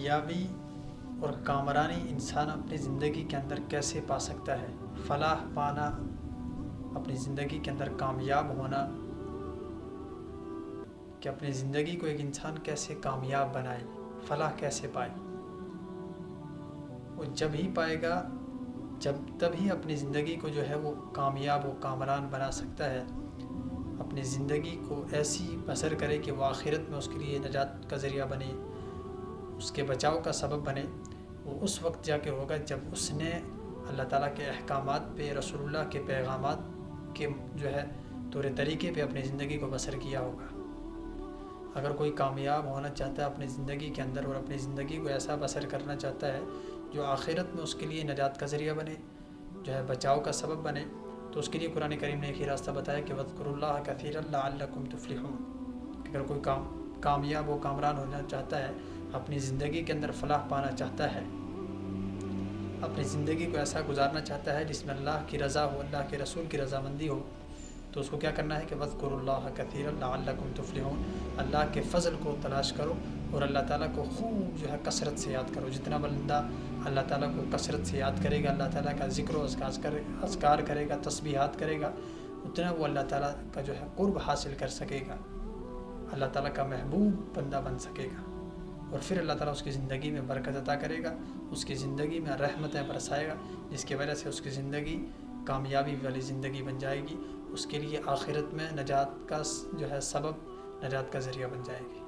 کامیابی اور کامرانی انسان اپنی زندگی کے اندر کیسے پا سکتا ہے؟ فلاح پانا، اپنی زندگی کے اندر کامیاب ہونا، کہ اپنی زندگی کو ایک انسان کیسے کامیاب بنائے، فلاح کیسے پائے۔ وہ جب ہی پائے گا، تب ہی اپنی زندگی کو جو ہے وہ کامیاب و کامران بنا سکتا ہے، اپنی زندگی کو ایسی بسر کرے کہ وہ آخرت میں اس کے لیے نجات کا ذریعہ بنے، اس کے بچاؤ کا سبب بنے۔ وہ اس وقت جا کے ہوگا جب اس نے اللہ تعالیٰ کے احکامات پہ، رسول اللہ کے پیغامات کے جو ہے طور طریقے پہ اپنی زندگی کو بسر کیا ہوگا۔ اگر کوئی کامیاب ہونا چاہتا ہے اپنی زندگی کے اندر اور اپنی زندگی کو ایسا بسر کرنا چاہتا ہے جو آخرت میں اس کے لیے نجات کا ذریعہ بنے، جو ہے بچاؤ کا سبب بنے، تو اس کے لیے قرآن کریم نے ایک ہی راستہ بتایا کہ وَاذْكُرُوا اللَّهَ كَثِيرًا لَعَلَّكُمْ تُفْلِحُونَ۔ اگر کوئی کامیاب و کامران ہونا چاہتا ہے، اپنی زندگی کے اندر فلاح پانا چاہتا ہے، اپنی زندگی کو ایسا گزارنا چاہتا ہے جس میں اللہ کی رضا ہو، اللہ کے رسول کی رضامندی ہو، تو اس کو کیا کرنا ہے کہ وَاذْكُرُوا اللَّهَ كَثِيرًا لَعَلَّكُمْ تُفْلِحُونَ۔ اللہ کے فضل کو تلاش کرو اور اللہ تعالیٰ کو خوب جو ہے کثرت سے یاد کرو۔ جتنا بندہ اللہ تعالیٰ کو کثرت سے یاد کرے گا، اللہ تعالیٰ کا ذکر و اذکار کرے گا، تسبیحات کرے گا، اتنا وہ اللہ تعالیٰ کا جو ہے قرب حاصل کر سکے گا، اللہ تعالیٰ کا محبوب بندہ بن سکے گا، اور پھر اللہ تعالیٰ اس کی زندگی میں برکت عطا کرے گا، اس کی زندگی میں رحمتیں برسائے گا، جس کی وجہ سے اس کی زندگی کامیابی والی زندگی بن جائے گی، اس کے لیے آخرت میں نجات کا جو ہے سبب، نجات کا ذریعہ بن جائے گی۔